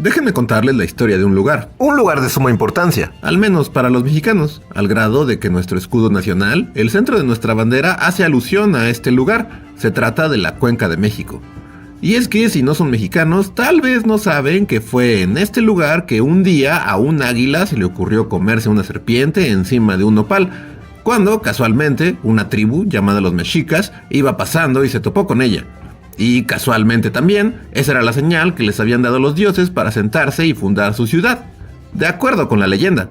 Déjenme contarles la historia de un lugar de suma importancia, al menos para los mexicanos, al grado de que nuestro escudo nacional, el centro de nuestra bandera, hace alusión a este lugar. Se trata de la Cuenca de México. Y es que si no son mexicanos, tal vez no saben que fue en este lugar que un día a un águila se le ocurrió comerse una serpiente encima de un nopal, cuando casualmente una tribu llamada los mexicas iba pasando y se topó con ella. Y casualmente también, esa era la señal que les habían dado los dioses para sentarse y fundar su ciudad, de acuerdo con la leyenda.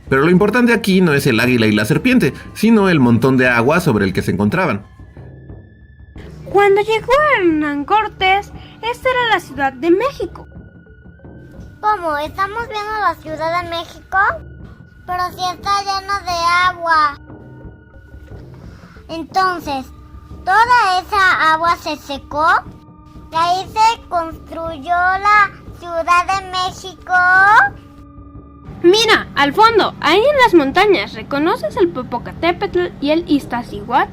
Pero lo importante aquí no es el águila y la serpiente, sino el montón de agua sobre el que se encontraban. Cuando llegó Hernán Cortés, esta era la Ciudad de México. ¿Cómo? ¿Estamos viendo la Ciudad de México? Pero si está lleno de agua. Entonces, ¿toda esa agua se secó? ¿Y ahí se construyó la Ciudad de México? Mira, al fondo, ahí en las montañas, ¿reconoces el Popocatépetl y el Iztaccíhuatl?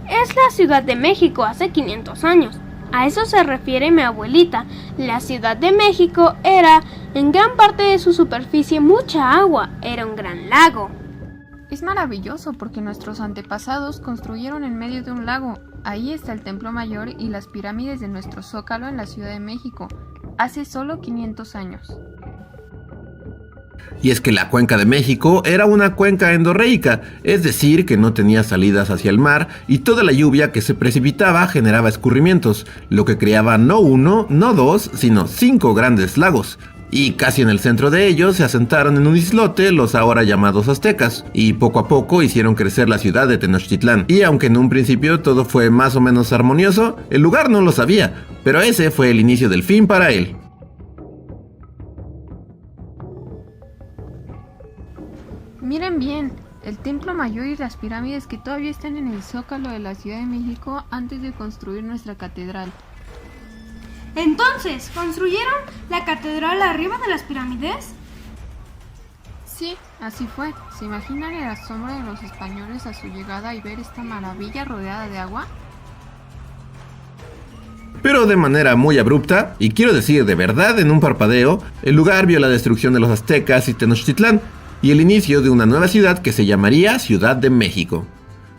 Es la Ciudad de México hace 500 años. A eso se refiere mi abuelita. La Ciudad de México era, en gran parte de su superficie, mucha agua. Era un gran lago. Es maravilloso porque nuestros antepasados construyeron en medio de un lago. Ahí está el Templo Mayor y las pirámides de nuestro Zócalo en la Ciudad de México, hace solo 500 años. Y es que la Cuenca de México era una cuenca endorreica, es decir, que no tenía salidas hacia el mar y toda la lluvia que se precipitaba generaba escurrimientos, lo que creaba no uno, no dos, sino 5 grandes lagos. Y casi en el centro de ellos se asentaron en un islote los ahora llamados aztecas, y poco a poco hicieron crecer la ciudad de Tenochtitlán. Y aunque en un principio todo fue más o menos armonioso, el lugar no lo sabía, pero ese fue el inicio del fin para él. Miren bien, el Templo Mayor y las pirámides que todavía están en el Zócalo de la Ciudad de México antes de construir nuestra catedral. Entonces, ¿construyeron la catedral arriba de las pirámides? Sí, así fue. ¿Se imaginan el asombro de los españoles a su llegada y ver esta maravilla rodeada de agua? Pero de manera muy abrupta, y quiero decir de verdad en un parpadeo, el lugar vio la destrucción de los aztecas y Tenochtitlán, y el inicio de una nueva ciudad que se llamaría Ciudad de México.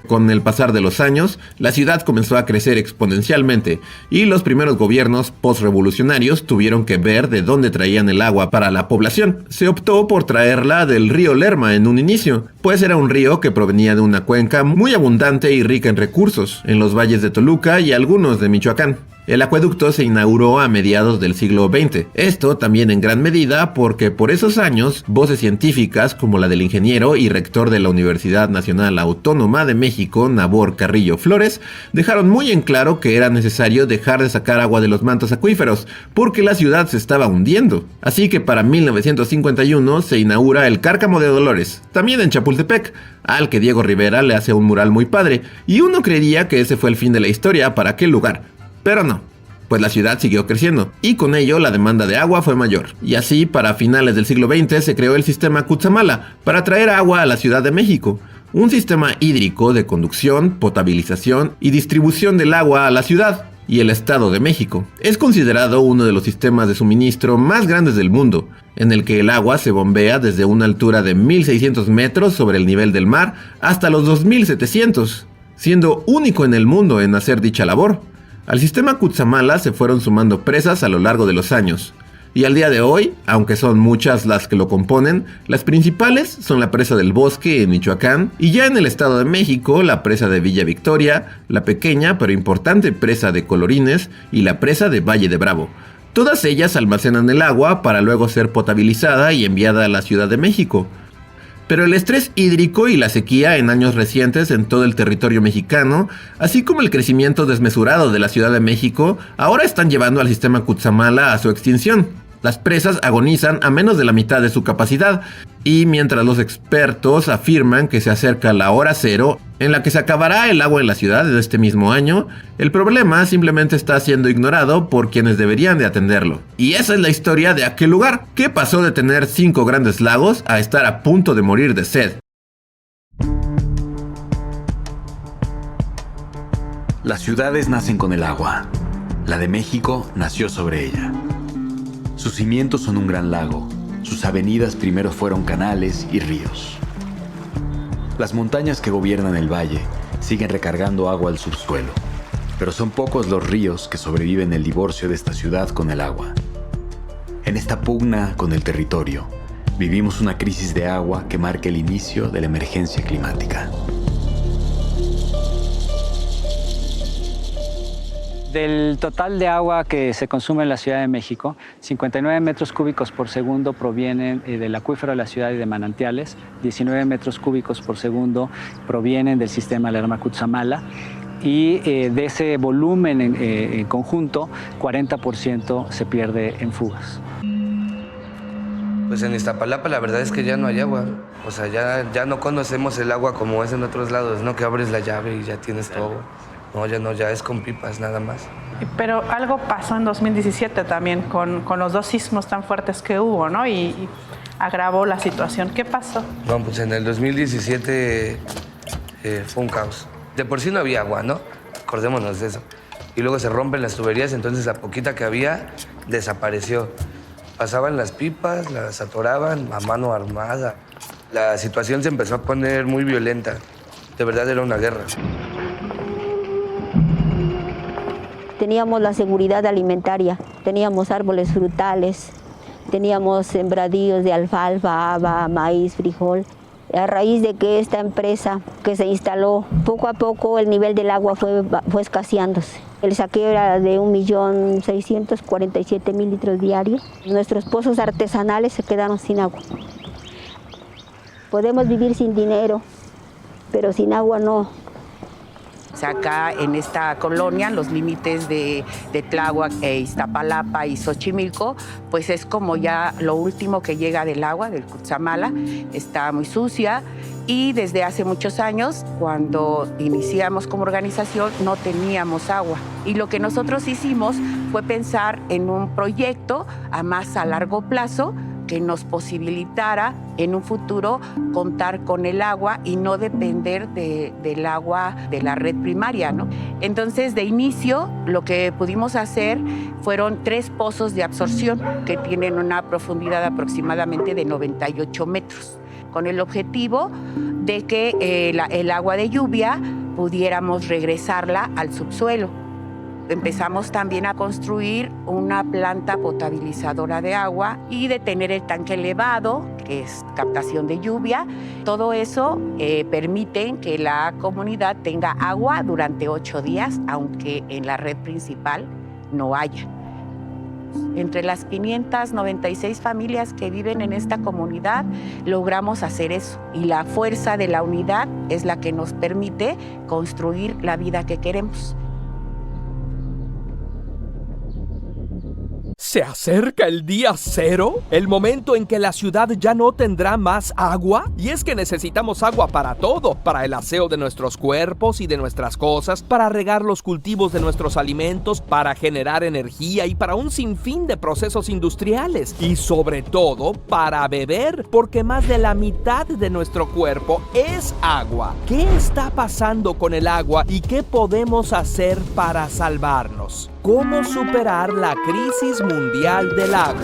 Con el pasar de los años, la ciudad comenzó a crecer exponencialmente y los primeros gobiernos postrevolucionarios tuvieron que ver de dónde traían el agua para la población. Se optó por traerla del río Lerma en un inicio, pues era un río que provenía de una cuenca muy abundante y rica en recursos, en los valles de Toluca y algunos de Michoacán. El acueducto se inauguró a mediados del siglo XX. Esto también en gran medida porque por esos años, voces científicas como la del ingeniero y rector de la Universidad Nacional Autónoma de México, Nabor Carrillo Flores, dejaron muy en claro que era necesario dejar de sacar agua de los mantos acuíferos, porque la ciudad se estaba hundiendo. Así que para 1951 se inaugura el Cárcamo de Dolores, también en Chapultepec, al que Diego Rivera le hace un mural muy padre, y uno creería que ese fue el fin de la historia para aquel lugar. Pero no, pues la ciudad siguió creciendo, y con ello la demanda de agua fue mayor. Y así, para finales del siglo XX se creó el sistema Cutzamala, para traer agua a la Ciudad de México. Un sistema hídrico de conducción, potabilización y distribución del agua a la ciudad y el Estado de México. Es considerado uno de los sistemas de suministro más grandes del mundo, en el que el agua se bombea desde una altura de 1600 metros sobre el nivel del mar hasta los 2700, siendo único en el mundo en hacer dicha labor. Al sistema Cutzamala se fueron sumando presas a lo largo de los años, y al día de hoy, aunque son muchas las que lo componen, las principales son la presa del Bosque en Michoacán, y ya en el Estado de México, la presa de Villa Victoria, la pequeña pero importante presa de Colorines y la presa de Valle de Bravo. Todas ellas almacenan el agua para luego ser potabilizada y enviada a la Ciudad de México. Pero el estrés hídrico y la sequía en años recientes en todo el territorio mexicano, así como el crecimiento desmesurado de la Ciudad de México, ahora están llevando al sistema Cutzamala a su extinción. Las presas agonizan a menos de la mitad de su capacidad, y mientras los expertos afirman que se acerca la hora cero, en la que se acabará el agua en la ciudad de este mismo año, el problema simplemente está siendo ignorado por quienes deberían de atenderlo. Y esa es la historia de aquel lugar, que pasó de tener 5 grandes lagos a estar a punto de morir de sed. Las ciudades nacen con el agua. La de México nació sobre ella. Sus cimientos son un gran lago. Sus avenidas primero fueron canales y ríos. Las montañas que gobiernan el valle siguen recargando agua al subsuelo, pero son pocos los ríos que sobreviven el divorcio de esta ciudad con el agua. En esta pugna con el territorio, vivimos una crisis de agua que marca el inicio de la emergencia climática. Del total de agua que se consume en la Ciudad de México, 59 metros cúbicos por segundo provienen del acuífero de la ciudad y de manantiales, 19 metros cúbicos por segundo provienen del sistema Lerma-Cutzamala, y de ese volumen en conjunto, 40% se pierde en fugas. Pues en Iztapalapa la verdad es que ya no hay agua. O sea, ya no conocemos el agua como es en otros lados, ¿no? Que abres la llave y ya tienes todo. No, ya es con pipas nada más. Pero algo pasó en 2017 también con los dos sismos tan fuertes que hubo, ¿no? Y agravó la situación. ¿Qué pasó? No, pues en el 2017 fue un caos. De por sí no había agua, ¿no? Acordémonos de eso. Y luego se rompen las tuberías, entonces la poquita que había desapareció. Pasaban las pipas, las atoraban a mano armada. La situación se empezó a poner muy violenta. De verdad era una guerra. Teníamos la seguridad alimentaria, teníamos árboles frutales, teníamos sembradíos de alfalfa, haba, maíz, frijol. A raíz de que esta empresa que se instaló, poco a poco el nivel del agua fue escaseándose. El saqueo era de 1.647.000 litros diarios. Nuestros pozos artesanales se quedaron sin agua. Podemos vivir sin dinero, pero sin agua no. Acá en esta colonia, los límites de Tláhuac, Iztapalapa y Xochimilco, pues es como ya lo último que llega del agua, del Cutzamala. Está muy sucia y desde hace muchos años, cuando iniciamos como organización, no teníamos agua. Y lo que nosotros hicimos fue pensar en un proyecto a largo plazo que nos posibilitara en un futuro contar con el agua y no depender del agua de la red primaria, ¿no? Entonces, de inicio, lo que pudimos hacer fueron 3 pozos de absorción que tienen una profundidad aproximadamente de 98 metros, con el objetivo de que el agua de lluvia pudiéramos regresarla al subsuelo. Empezamos también a construir una planta potabilizadora de agua y de tener el tanque elevado, que es captación de lluvia. Todo eso permite que la comunidad tenga agua durante 8 días, aunque en la red principal no haya. Entre las 596 familias que viven en esta comunidad, logramos hacer eso. Y la fuerza de la unidad es la que nos permite construir la vida que queremos. ¿Se acerca el día cero? ¿El momento en que la ciudad ya no tendrá más agua? Y es que necesitamos agua para todo, para el aseo de nuestros cuerpos y de nuestras cosas, para regar los cultivos de nuestros alimentos, para generar energía y para un sinfín de procesos industriales. Y sobre todo, para beber, porque más de la mitad de nuestro cuerpo es agua. ¿Qué está pasando con el agua y qué podemos hacer para salvarnos? ¿Cómo superar la crisis mundial del agua?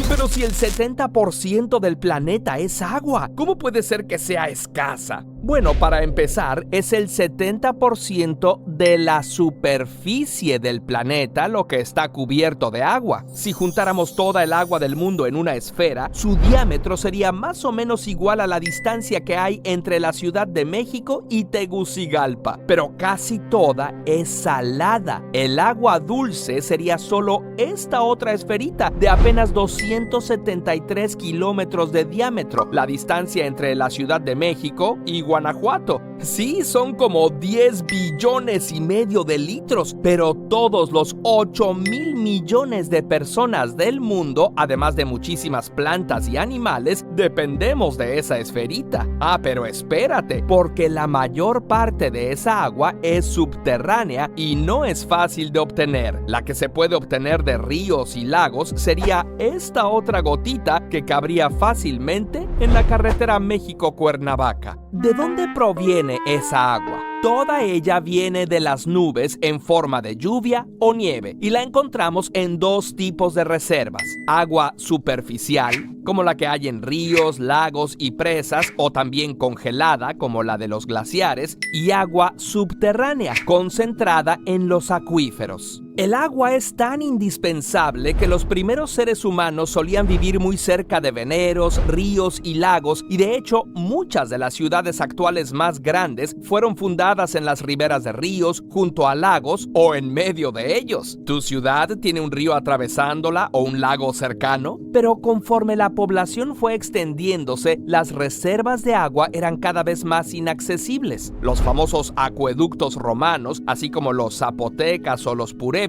Pero si el 70% del planeta es agua, ¿cómo puede ser que sea escasa? Bueno, para empezar, es el 70% de la superficie del planeta lo que está cubierto de agua. Si juntáramos toda el agua del mundo en una esfera, su diámetro sería más o menos igual a la distancia que hay entre la Ciudad de México y Tegucigalpa. Pero casi toda es salada. El agua dulce sería solo esta otra esferita de apenas 273 kilómetros de diámetro, la distancia entre la Ciudad de México y Guanajuato. Sí, son como 10 billones y medio de litros, pero todos los 8,000 millones de personas del mundo, además de muchísimas plantas y animales, dependemos de esa esferita. Ah, pero espérate, porque la mayor parte de esa agua es subterránea y no es fácil de obtener. La que se puede obtener de ríos y lagos sería esta otra gotita que cabría fácilmente en la carretera México-Cuernavaca. ¿De dónde proviene esa agua? toda ella viene de las nubes en forma de lluvia o nieve y la encontramos en dos tipos de reservas: agua superficial, como la que hay en ríos, lagos y presas, o también congelada, como la de los glaciares, y agua subterránea, concentrada en los acuíferos. El agua es tan indispensable que los primeros seres humanos solían vivir muy cerca de veneros, ríos y lagos, y de hecho muchas de las ciudades actuales más grandes fueron fundadas en las riberas de ríos, junto a lagos o en medio de ellos. ¿Tu ciudad tiene un río atravesándola o un lago cercano? Pero conforme la población fue extendiéndose, las reservas de agua eran cada vez más inaccesibles. Los famosos acueductos romanos, así como los zapotecas o los purépechas,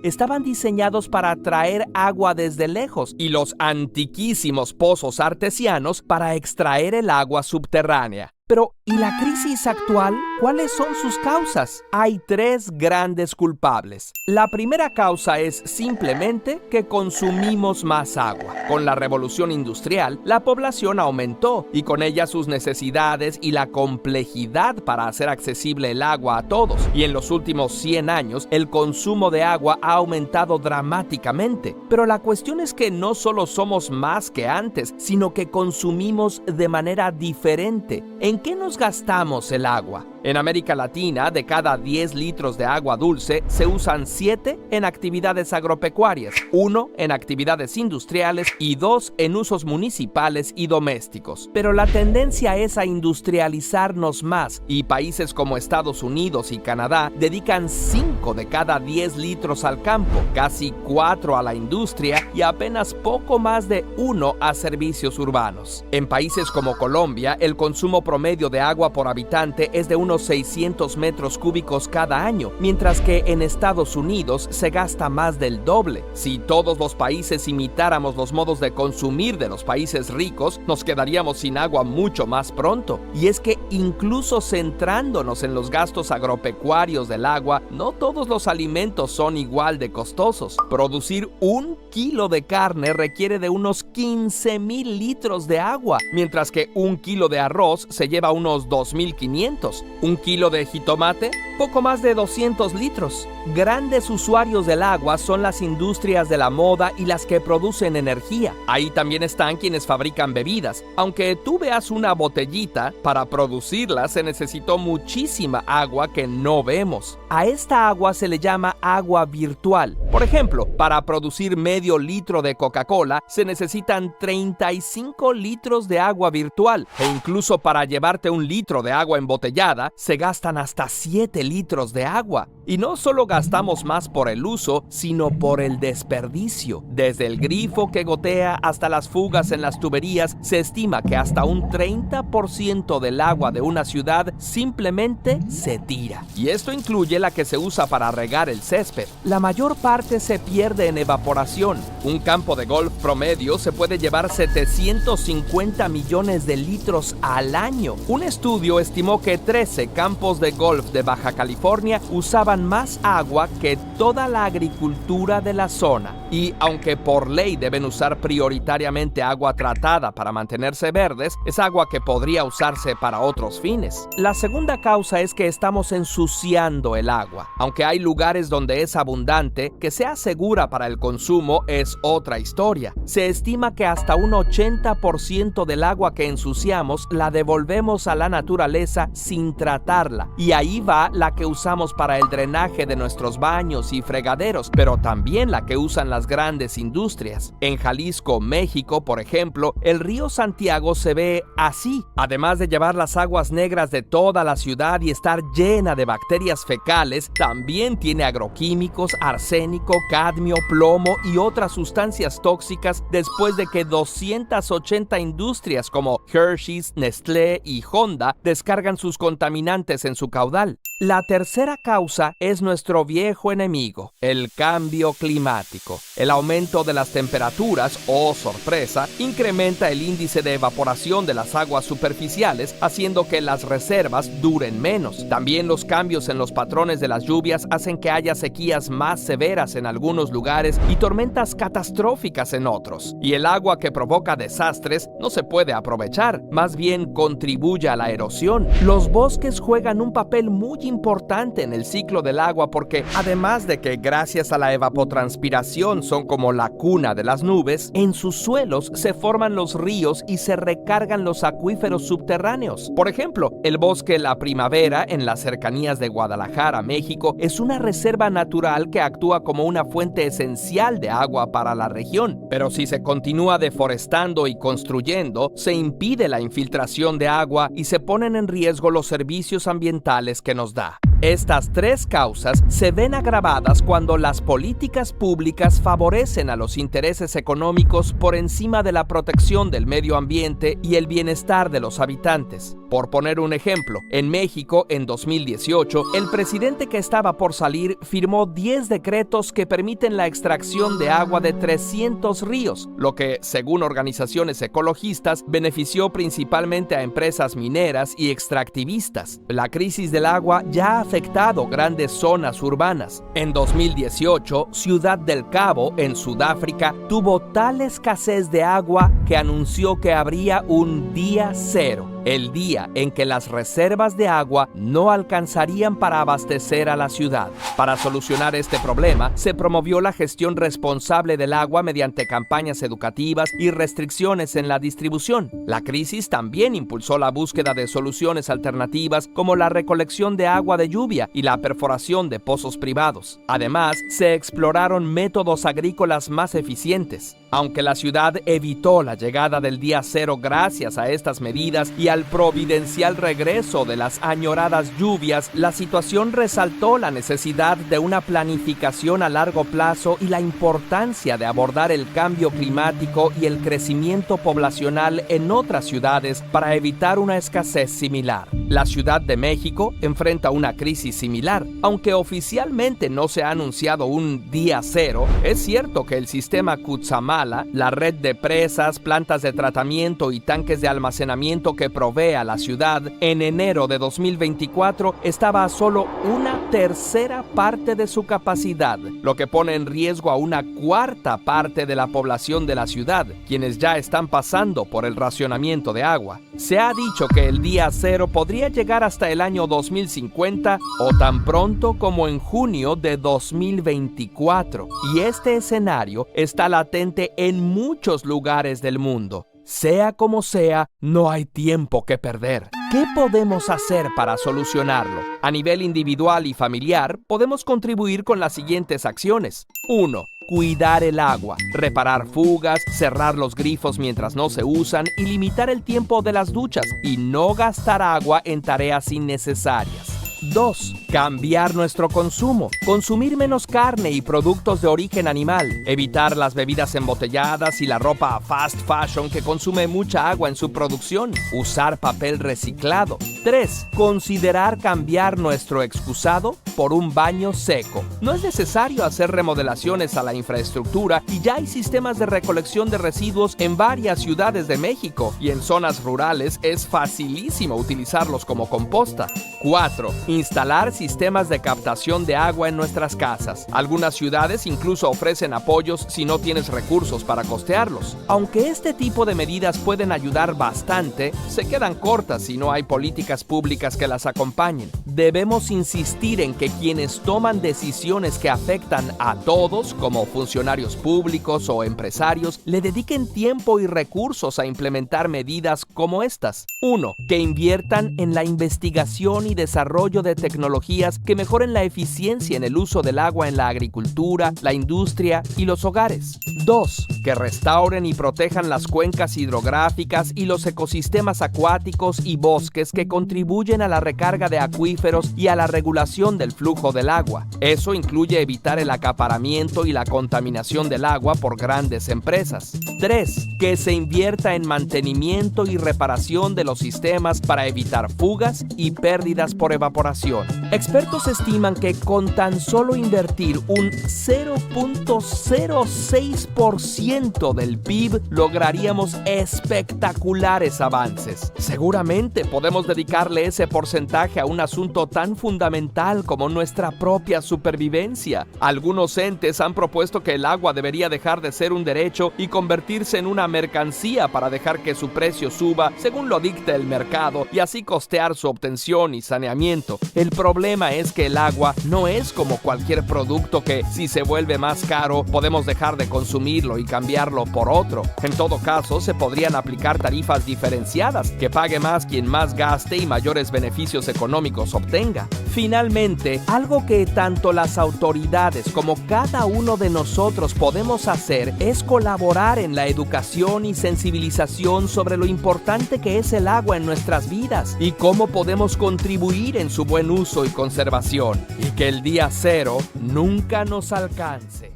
estaban diseñados para traer agua desde lejos, y los antiquísimos pozos artesianos para extraer el agua subterránea. Pero, ¿y la crisis actual? ¿Cuáles son sus causas? Hay tres grandes culpables. La primera causa es simplemente que consumimos más agua. Con la revolución industrial, la población aumentó y con ella sus necesidades y la complejidad para hacer accesible el agua a todos. Y en los últimos 100 años, el consumo de agua ha aumentado dramáticamente. Pero la cuestión es que no solo somos más que antes, sino que consumimos de manera diferente. ¿En qué nos gastamos el agua? En América Latina, de cada 10 litros de agua dulce, se usan 7 en actividades agropecuarias, 1 en actividades industriales y 2 en usos municipales y domésticos. Pero la tendencia es a industrializarnos más, y países como Estados Unidos y Canadá dedican 5 de cada 10 litros al campo, casi 4 a la industria y apenas poco más de 1 a servicios urbanos. En países como Colombia, el consumo promedio de agua por habitante es de unos 600 metros cúbicos cada año, mientras que en Estados Unidos se gasta más del doble. Si todos los países imitáramos los modos de consumir de los países ricos, nos quedaríamos sin agua mucho más pronto. Y es que incluso centrándonos en los gastos agropecuarios del agua, no todos los alimentos son igual de costosos. Producir 1 kilo de carne requiere de unos 15,000 litros de agua, mientras que 1 kilo de arroz se lleva unos 2,500. 1 kilo de jitomate, poco más de 200 litros. Grandes usuarios del agua son las industrias de la moda y las que producen energía. Ahí también están quienes fabrican bebidas. Aunque tú veas una botellita, para producirla se necesitó muchísima agua que no vemos. A esta agua se le llama agua virtual. Por ejemplo, para producir medio litro de Coca-Cola se necesitan 35 litros de agua virtual, e incluso para llevarte 1 litro de agua embotellada se gastan hasta 7 litros de agua. Y no solo gastamos más por el uso, sino por el desperdicio. Desde el grifo que gotea hasta las fugas en las tuberías, se estima que hasta un 30% del agua de una ciudad simplemente se tira. Y esto incluye la que se usa para regar el césped. La mayor parte se pierde en evaporación. Un campo de golf promedio se puede llevar 750 millones de litros al año. Un estudio estimó que 13 campos de golf de Baja California usaban más agua que toda la agricultura de la zona. Y aunque por ley deben usar prioritariamente agua tratada para mantenerse verdes, es agua que podría usarse para otros fines. La segunda causa es que estamos ensuciando el agua. Aunque hay lugares donde es abundante, que sea segura para el consumo es otra historia. Se estima que hasta un 80% del agua que ensuciamos la devolvemos a la naturaleza sin tratarla. Y ahí va la que usamos para el drenaje de nuestros baños y fregaderos, pero también la que usan las grandes industrias. En Jalisco, México, por ejemplo, el río Santiago se ve así. Además de llevar las aguas negras de toda la ciudad y estar llena de bacterias fecales, también tiene agroquímicos, arsénico, cadmio, plomo y otras sustancias tóxicas después de que 280 industrias como Hershey's, Nestlé y Honda descargan sus contaminantes en su caudal. La tercera causa es nuestro viejo enemigo, el cambio climático. El aumento de las temperaturas, oh sorpresa, incrementa el índice de evaporación de las aguas superficiales, haciendo que las reservas duren menos. También los cambios en los patrones de las lluvias hacen que haya sequías más severas en algunos lugares y tormentas catastróficas en otros. Y el agua que provoca desastres no se puede aprovechar, más bien contribuye a la erosión. Los bosques juegan un papel muy importante en el ciclo del agua porque, además de que gracias a la evapotranspiración son como la cuna de las nubes, en sus suelos se forman los ríos y se recargan los acuíferos subterráneos. Por ejemplo, el bosque La Primavera en las cercanías de Guadalajara, México, es una reserva natural que actúa como una fuente esencial de agua para la región. Pero si se continúa deforestando y construyendo, se impide la infiltración de agua y se ponen en riesgo los servicios ambientales que nos da. Estas tres causas se ven agravadas cuando las políticas públicas favorecen a los intereses económicos por encima de la protección del medio ambiente y el bienestar de los habitantes. Por poner un ejemplo, en México, en 2018, el presidente que estaba por salir firmó 10 decretos que permiten la extracción de agua de 300 ríos, lo que, según organizaciones ecologistas, benefició principalmente a empresas mineras y extractivistas. La crisis del agua ya ha afectado grandes zonas urbanas. En 2018, Ciudad del Cabo, en Sudáfrica, tuvo tal escasez de agua que anunció que habría un día cero, el día en que las reservas de agua no alcanzarían para abastecer a la ciudad. Para solucionar este problema, se promovió la gestión responsable del agua mediante campañas educativas y restricciones en la distribución. La crisis también impulsó la búsqueda de soluciones alternativas como la recolección de agua de lluvia y la perforación de pozos privados. Además, se exploraron métodos agrícolas más eficientes. Aunque la ciudad evitó la llegada del día cero gracias a estas medidas y al providencial regreso de las añoradas lluvias, la situación resaltó la necesidad de una planificación a largo plazo y la importancia de abordar el cambio climático y el crecimiento poblacional en otras ciudades para evitar una escasez similar. La Ciudad de México enfrenta una crisis similar. Aunque oficialmente no se ha anunciado un día cero, es cierto que el sistema Cutzamala, la red de presas, plantas de tratamiento y tanques de almacenamiento que provee a la ciudad, en enero de 2024 estaba a solo una tercera parte de su capacidad, lo que pone en riesgo a una cuarta parte de la población de la ciudad, quienes ya están pasando por el racionamiento de agua. Se ha dicho que el día cero podría llegar hasta el año 2050 o tan pronto como en junio de 2024, y este escenario está latente en muchos lugares del mundo. Sea como sea, no hay tiempo que perder. ¿Qué podemos hacer para solucionarlo? A nivel individual y familiar, podemos contribuir con las siguientes acciones. 1. Cuidar el agua, reparar fugas, cerrar los grifos mientras no se usan y limitar el tiempo de las duchas y no gastar agua en tareas innecesarias. 2. Cambiar nuestro consumo. Consumir menos carne y productos de origen animal. Evitar las bebidas embotelladas y la ropa fast fashion que consume mucha agua en su producción. Usar papel reciclado. 3. Considerar cambiar nuestro excusado por un baño seco. No es necesario hacer remodelaciones a la infraestructura y ya hay sistemas de recolección de residuos en varias ciudades de México, y en zonas rurales es facilísimo utilizarlos como composta. 4. Instalar sistemas de captación de agua en nuestras casas. Algunas ciudades incluso ofrecen apoyos si no tienes recursos para costearlos. Aunque este tipo de medidas pueden ayudar bastante, se quedan cortas si no hay políticas públicas que las acompañen. Debemos insistir en que quienes toman decisiones que afectan a todos, como funcionarios públicos o empresarios, le dediquen tiempo y recursos a implementar medidas como estas. 1. Que inviertan en la investigación y desarrollo de tecnologías que mejoren la eficiencia en el uso del agua en la agricultura, la industria y los hogares. 2. Que restauren y protejan las cuencas hidrográficas y los ecosistemas acuáticos y bosques que contribuyen a la recarga de acuíferos y a la regulación del flujo del agua. Eso incluye evitar el acaparamiento y la contaminación del agua por grandes empresas. 3. Que se invierta en mantenimiento y reparación de los sistemas para evitar fugas y pérdidas por evaporación. conservación. Expertos estiman que con tan solo invertir un 0.06% del PIB lograríamos espectaculares avances. Seguramente podemos dedicarle ese porcentaje a un asunto tan fundamental como nuestra propia supervivencia. Algunos entes han propuesto que el agua debería dejar de ser un derecho y convertirse en una mercancía para dejar que su precio suba según lo dicte el mercado y así costear su obtención y saneamiento. El problema es que el agua no es como cualquier producto que, si se vuelve más caro, podemos dejar de consumirlo y cambiarlo por otro. En todo caso, se podrían aplicar tarifas diferenciadas, que pague más quien más gaste y mayores beneficios económicos obtenga. Finalmente, algo que tanto las autoridades como cada uno de nosotros podemos hacer es colaborar en la educación y sensibilización sobre lo importante que es el agua en nuestras vidas y cómo podemos contribuir en su buen uso y conservación, y que el día cero nunca nos alcance.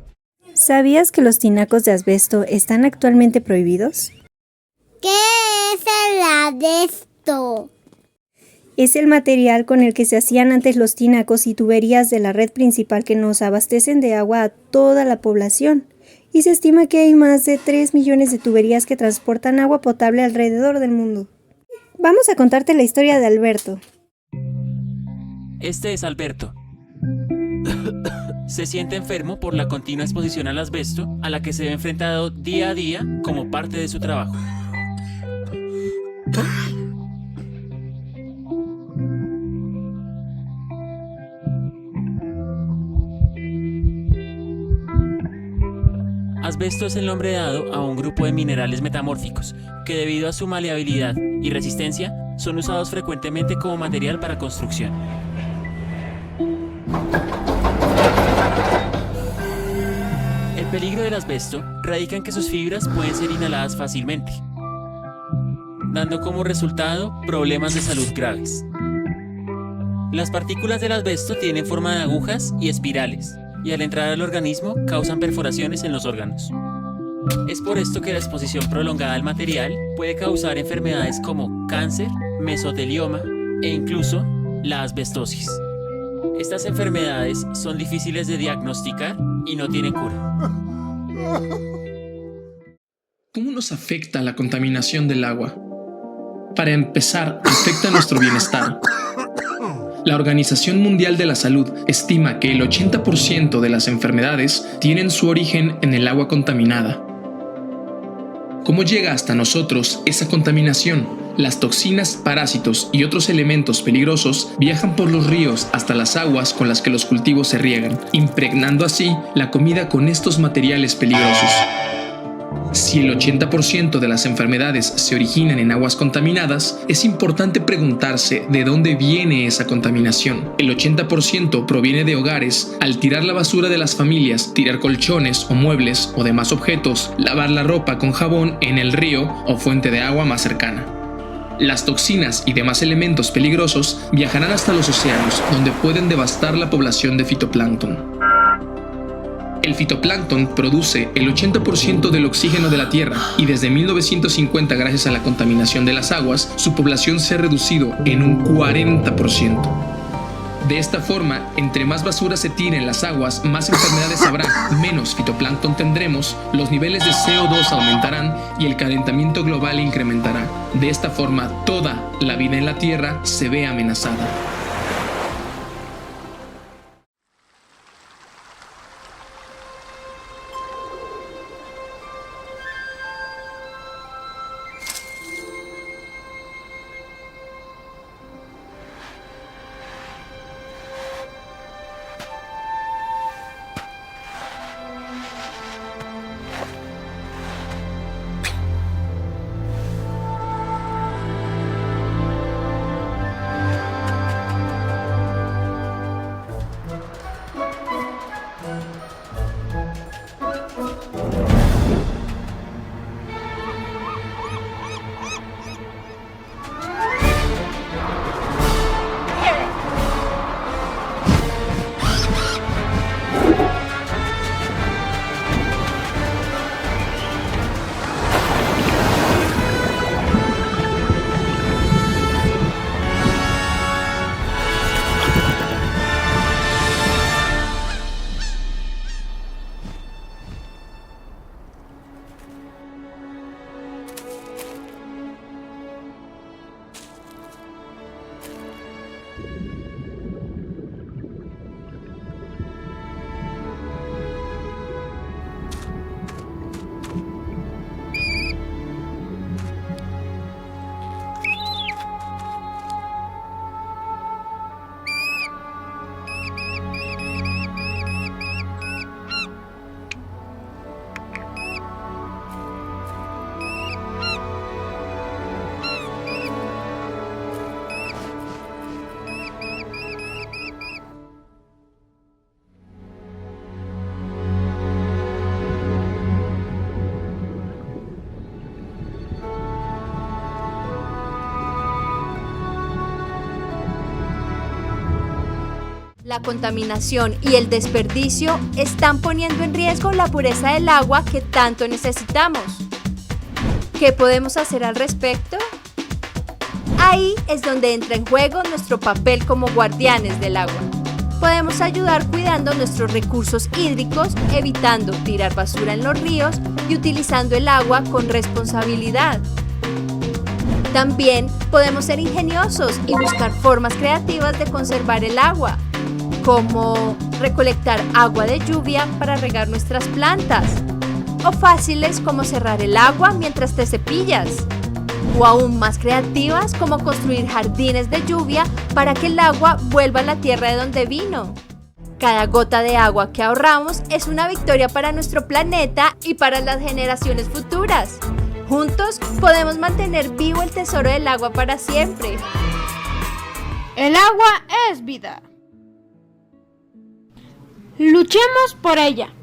¿Sabías que los tinacos de asbesto están actualmente prohibidos? ¿Qué es el asbesto? Es el material con el que se hacían antes los tinacos y tuberías de la red principal que nos abastecen de agua a toda la población. Y se estima que hay más de 3 millones de tuberías que transportan agua potable alrededor del mundo. Vamos a contarte la historia de Alberto. Este es Alberto. Se siente enfermo por la continua exposición al asbesto a la que se ve enfrentado día a día como parte de su trabajo. Asbesto es el nombre dado a un grupo de minerales metamórficos que, debido a su maleabilidad y resistencia, son usados frecuentemente como material para construcción. El peligro del asbesto radica en que sus fibras pueden ser inhaladas fácilmente, dando como resultado problemas de salud graves. Las partículas del asbesto tienen forma de agujas y espirales, y al entrar al organismo causan perforaciones en los órganos. Es por esto que la exposición prolongada al material puede causar enfermedades como cáncer, mesotelioma e incluso la asbestosis. Estas enfermedades son difíciles de diagnosticar y no tienen cura. ¿Cómo nos afecta la contaminación del agua? Para empezar, afecta nuestro bienestar. La Organización Mundial de la Salud estima que el 80% de las enfermedades tienen su origen en el agua contaminada. ¿Cómo llega hasta nosotros esa contaminación? Las toxinas, parásitos y otros elementos peligrosos viajan por los ríos hasta las aguas con las que los cultivos se riegan, impregnando así la comida con estos materiales peligrosos. Si el 80% de las enfermedades se originan en aguas contaminadas, es importante preguntarse de dónde viene esa contaminación. El 80% proviene de hogares, al tirar la basura de las familias, tirar colchones o muebles o demás objetos, lavar la ropa con jabón en el río o fuente de agua más cercana. Las toxinas y demás elementos peligrosos viajarán hasta los océanos, donde pueden devastar la población de fitoplancton. El fitoplancton produce el 80% del oxígeno de la Tierra y desde 1950, gracias a la contaminación de las aguas, su población se ha reducido en un 40%. De esta forma, entre más basura se tire en las aguas, más enfermedades habrá, menos fitoplancton tendremos, los niveles de CO2 aumentarán y el calentamiento global incrementará. De esta forma, toda la vida en la Tierra se ve amenazada. La contaminación y el desperdicio están poniendo en riesgo la pureza del agua que tanto necesitamos. ¿Qué podemos hacer al respecto? Ahí es donde entra en juego nuestro papel como guardianes del agua. Podemos ayudar cuidando nuestros recursos hídricos, evitando tirar basura en los ríos y utilizando el agua con responsabilidad. También podemos ser ingeniosos y buscar formas creativas de conservar el agua, como recolectar agua de lluvia para regar nuestras plantas, o fáciles como cerrar el agua mientras te cepillas, o aún más creativas como construir jardines de lluvia para que el agua vuelva a la tierra de donde vino. Cada gota de agua que ahorramos es una victoria para nuestro planeta y para las generaciones futuras. Juntos podemos mantener vivo el tesoro del agua para siempre. El agua es vida. Luchemos por ella.